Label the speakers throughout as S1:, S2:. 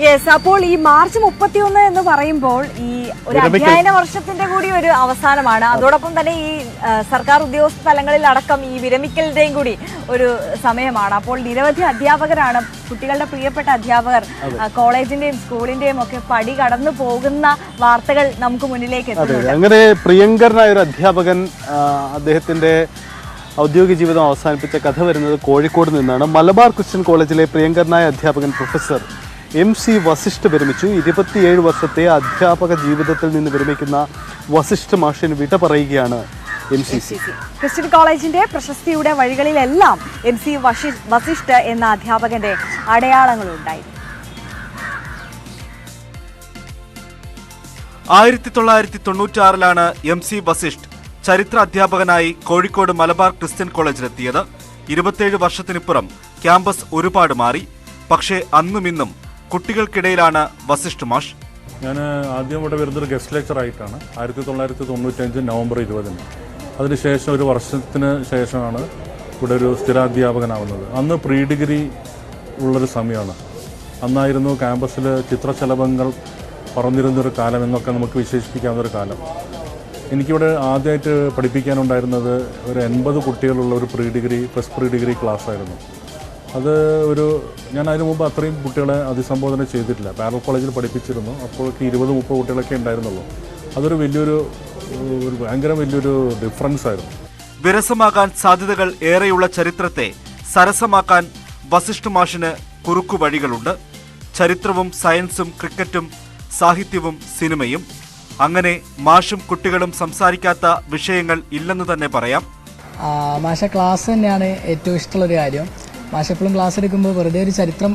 S1: Yes, അപ്പോൾ ഈ March 31 എന്ന് പറയുമ്പോൾ ഈ ഒരു അധ്യയന വർഷത്തിന്റെ കൂടി ഒരു അവസാനമാണ്. അതോടൊപ്പം തന്നെ ഈ സർക്കാർ ഉദ്യോഗസ്ഥ തലങ്ങളിൽ അടക്കം ഈ വിരമിക്കലിന്റെയും കൂടി ഒരു സമയമാണ്. അപ്പോൾ നിരവധി അധ്യാപകരാണ്, കുട്ടികളുടെ പ്രിയപ്പെട്ട അധ്യാപകർ കോളേജിന്റെയും സ്കൂളിന്റെയും ഒക്കെ പടി കടന്നു പോകുന്ന വാർത്തകൾ നമുക്ക് മുന്നിലേക്ക് എത്തുന്നുണ്ട്.
S2: അങ്ങനെ പ്രിയങ്കരനായ ഒരു അധ്യാപകൻ അദ്ദേഹത്തിന്റെ ഔദ്യോഗിക ജീവിതം അവസാനിപ്പിച്ച കഥ വരുന്നത് കോഴിക്കോട് നിന്നാണ്. മലബാർ ക്രിസ്ത്യൻ കോളേജിലെ പ്രിയങ്കരനായ അധ്യാപകൻ പ്രൊഫസർ MC വസിഷ്ഠ വിരമിച്ചു. 27 വർഷത്തെ അധ്യാപക ജീവിതത്തിൽ നിന്ന് വിരമിക്കുന്ന വസിഷ്ഠ മാഷിന് വിട പറയുകയാണ് MCC.
S1: ക്രിസ്ത്യൻ കോളേജിന്റെ പ്രശസ്തിയുടെ വഴികളിലെല്ലാം MC വസിഷ്ഠ എന്ന അധ്യാപകന്റെ അടയാളങ്ങളുണ്ടായി.
S3: 1996 MC വസിഷ്ഠ് ചരിത്ര അധ്യാപകനായി കോഴിക്കോട് മലബാർ ക്രിസ്ത്യൻ കോളേജിലെത്തിയത്. 27 വർഷത്തിനിപ്പുറം ക്യാമ്പസ് ഒരുപാട് മാറി. പക്ഷേ അന്നും ഇന്നും കുട്ടികൾക്കിടയിലാണ് വസിഷ്ഠ് മാഷ്.
S4: ഞാൻ ആദ്യം ഇവിടെ വരുന്നൊരു ഗസ്റ്റ് ലെക്ചർ ആയിട്ടാണ് 1995 നവംബർ 20. അതിനുശേഷം ഒരു വർഷത്തിന് ശേഷമാണ് ഇവിടെ ഒരു സ്ഥിരാധ്യാപകനാവുന്നത്. അന്ന് പ്രീ ഡിഗ്രി ഉള്ളൊരു സമയമാണ്. അന്നായിരുന്നു ക്യാമ്പസിൽ ചിത്രശലഭങ്ങൾ പറന്നിരുന്നൊരു കാലം എന്നൊക്കെ നമുക്ക് വിശേഷിപ്പിക്കാവുന്നൊരു കാലം. എനിക്കിവിടെ ആദ്യമായിട്ട് പഠിപ്പിക്കാനുണ്ടായിരുന്നത് ഒരു 80 കുട്ടികളുള്ള ഒരു ഫസ്റ്റ് പ്രീ ഡിഗ്രി ക്ലാസ് ആയിരുന്നു. അത് ഞാൻ അതിനു മുമ്പ് അത്രയും കുട്ടികളെ അഭിസംബോധന ചെയ്തിട്ടില്ല. പാരലൽ കോളേജിൽ പഠിപ്പിച്ചിരുന്നു. അപ്പോഴേക്ക് 20-30 കുട്ടികളൊക്കെ ഉണ്ടായിരുന്നുള്ളൂ. അതൊരു ഭയങ്കര വലിയൊരു ഡിഫറൻസ് ആയിരുന്നു.
S3: വിരസമാകാൻ സാധ്യതകൾ ഏറെയുള്ള ചരിത്രത്തെ സരസമാക്കാൻ വസിഷ്ഠ് മാഷിന് കുറുക്കു വഴികളുണ്ട്. ചരിത്രവും സയൻസും ക്രിക്കറ്റും സാഹിത്യവും സിനിമയും, അങ്ങനെ മാഷും കുട്ടികളും സംസാരിക്കാത്ത വിഷയങ്ങൾ ഇല്ലെന്ന് തന്നെ പറയാം.
S5: മാഷ ക്ലാസ് തന്നെയാണ് ഏറ്റവും ഇഷ്ടമുള്ളൊരു കാര്യം. മാഷ എപ്പോഴും ക്ലാസ് എടുക്കുമ്പോൾ വെറുതെ ഒരു ചരിത്രം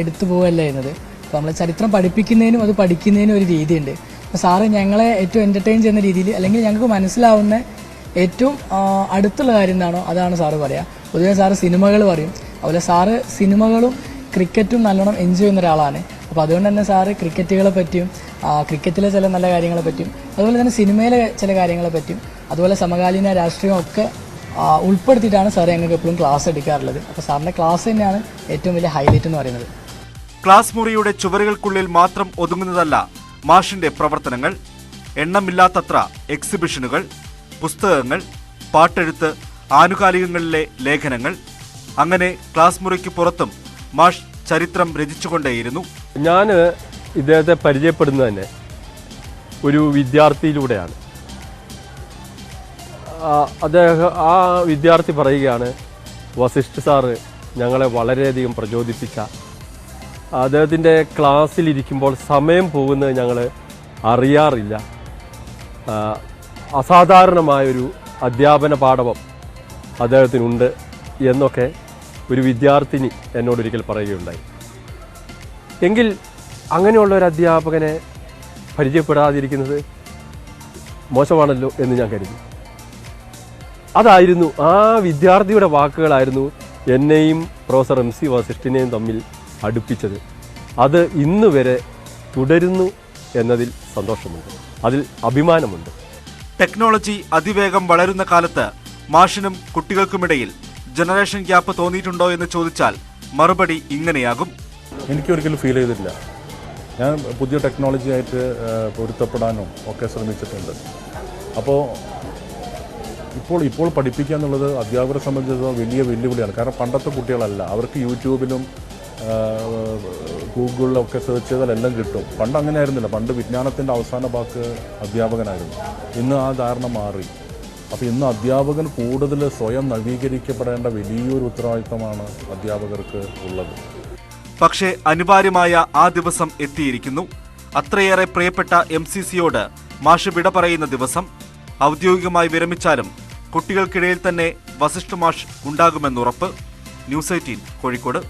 S5: എടുത്തു പോവുകയല്ല ചെയ്യുന്നത്. അപ്പോൾ നമ്മൾ ചരിത്രം പഠിപ്പിക്കുന്നതിനും അത് പഠിക്കുന്നതിനും ഒരു രീതിയുണ്ട്. അപ്പോൾ സാറ് ഞങ്ങളെ ഏറ്റവും എൻ്റർടൈൻ ചെയ്യുന്ന രീതിയിൽ, അല്ലെങ്കിൽ ഞങ്ങൾക്ക് മനസ്സിലാവുന്ന ഏറ്റവും അടുത്തുള്ള കാര്യം എന്താണോ അതാണ് സാറ് പറയുക. പൊതുവെ സാറ് സിനിമകൾ പറയും. അതുപോലെ സാറ് സിനിമകളും ക്രിക്കറ്റും നല്ലോണം എൻജോയ് ചെയ്യുന്ന ഒരാളാണ്. അപ്പോൾ അതുകൊണ്ട് തന്നെ സാറ് ക്രിക്കറ്റുകളെ പറ്റിയും ക്രിക്കറ്റിലെ ചില നല്ല കാര്യങ്ങളെ പറ്റിയും അതുപോലെ തന്നെ സിനിമയിലെ ചില കാര്യങ്ങളെ പറ്റിയും അതുപോലെ സമകാലീന രാഷ്ട്രീയം ഒക്കെ ഉൾപ്പെടുത്തിയിട്ടാണ് സാർ ഞങ്ങൾക്ക് എപ്പോഴും ക്ലാസ് എടുക്കാറുള്ളത്. അപ്പോൾ സാറിൻ്റെ ക്ലാസ് തന്നെയാണ് ഏറ്റവും വലിയ ഹൈലൈറ്റ് എന്ന് പറയുന്നത്.
S3: ക്ലാസ് മുറിയുടെ ചുവരുകൾക്കുള്ളിൽ മാത്രം ഒതുങ്ങുന്നതല്ല മാഷിന്റെ പ്രവർത്തനങ്ങൾ. എണ്ണമില്ലാത്തത്ര എക്സിബിഷനുകൾ, പുസ്തകങ്ങൾ, പാട്ടെഴുത്ത്, ആനുകാലികങ്ങളിലെ ലേഖനങ്ങൾ, അങ്ങനെ ക്ലാസ് മുറിക്ക് പുറത്തും മാഷ് ചരിത്രം രചിച്ചുകൊണ്ടേയിരുന്നു.
S6: ഞാൻ ഇദ്ദേഹത്തെ പരിചയപ്പെടുന്നത് തന്നെ ഒരു വിദ്യാർത്ഥിയിലൂടെയാണ്. ആ വിദ്യാർത്ഥി പറയുകയാണ്, വസിഷ്ഠ് സാറ് ഞങ്ങളെ വളരെയധികം പ്രചോദിപ്പിച്ച, അദ്ദേഹത്തിൻ്റെ ക്ലാസ്സിലിരിക്കുമ്പോൾ സമയം പോകുന്നത് ഞങ്ങൾ അറിയാറില്ല, അസാധാരണമായൊരു അധ്യാപന പാഠവം അദ്ദേഹത്തിനുണ്ട് എന്നൊക്കെ ഒരു വിദ്യാർത്ഥിനി എന്നോടൊരിക്കൽ പറയുകയുണ്ടായി. എങ്കിൽ അങ്ങനെയുള്ള ഒരു അധ്യാപകനെ പരിചയപ്പെടാതിരിക്കുന്നത് മോശമാണല്ലോ എന്ന് ഞാൻ കരുതി. അതായിരുന്നു, ആ വിദ്യാർത്ഥിയുടെ വാക്കുകളായിരുന്നു എന്നെയും പ്രൊഫസർ MC വസിഷ്ഠിനെയും തമ്മിൽ അടുപ്പിച്ചത്. അത് ഇന്ന് വരെ തുടരുന്നു എന്നതിൽ സന്തോഷമുണ്ട്, അതിൽ അഭിമാനമുണ്ട്.
S3: ടെക്നോളജി അതിവേഗം വളരുന്ന കാലത്ത് മാഷിനും കുട്ടികൾക്കുമിടയിൽ ജനറേഷൻ ഗ്യാപ്പ് തോന്നിയിട്ടുണ്ടോ എന്ന് ചോദിച്ചാൽ മറുപടി ഇങ്ങനെയാകും.
S4: എനിക്കൊരിക്കലും ഫീൽ ചെയ്തിട്ടില്ല. ഞാൻ പുതിയ ടെക്നോളജി ആയിട്ട് പൊരുത്തപ്പെടാനും ഒക്കെ ശ്രമിച്ചിട്ടുണ്ട്. അപ്പോൾ ഇപ്പോൾ പഠിപ്പിക്കുക എന്നുള്ളത് അധ്യാപകരെ സംബന്ധിച്ചിടത്തോളം വലിയ വെല്ലുവിളിയാണ്. കാരണം പണ്ടത്തെ കുട്ടികളല്ല, അവർക്ക് യൂട്യൂബിലും ഗൂഗിളിലൊക്കെ സെർച്ച് ചെയ്താൽ എല്ലാം കിട്ടും. പണ്ട് അങ്ങനെ ആയിരുന്നില്ല. പണ്ട് വിജ്ഞാനത്തിൻ്റെ അവസാന വാക്ക് അധ്യാപകനായിരുന്നു. ഇന്ന് ആ ധാരണ മാറി. അപ്പോൾ ഇന്ന് അധ്യാപകൻ കൂടുതൽ സ്വയം നവീകരിക്കപ്പെടേണ്ട വലിയൊരു ഉത്തരവാദിത്തമാണ് അധ്യാപകർക്ക് ഉള്ളത്.
S3: പക്ഷേ അനിവാര്യമായ ആ ദിവസം എത്തിയിരിക്കുന്നു. അത്രയേറെ പ്രിയപ്പെട്ട MCCയോട് മാഷ് വിട പറയുന്ന ദിവസം. ഔദ്യോഗികമായി വിരമിച്ചാലും കുട്ടികൾക്കിടയിൽ തന്നെ വസിഷ്ഠ് മാഷ് ഉണ്ടാകുമെന്നുറപ്പ്. ന്യൂസ് 18 കോഴിക്കോട്.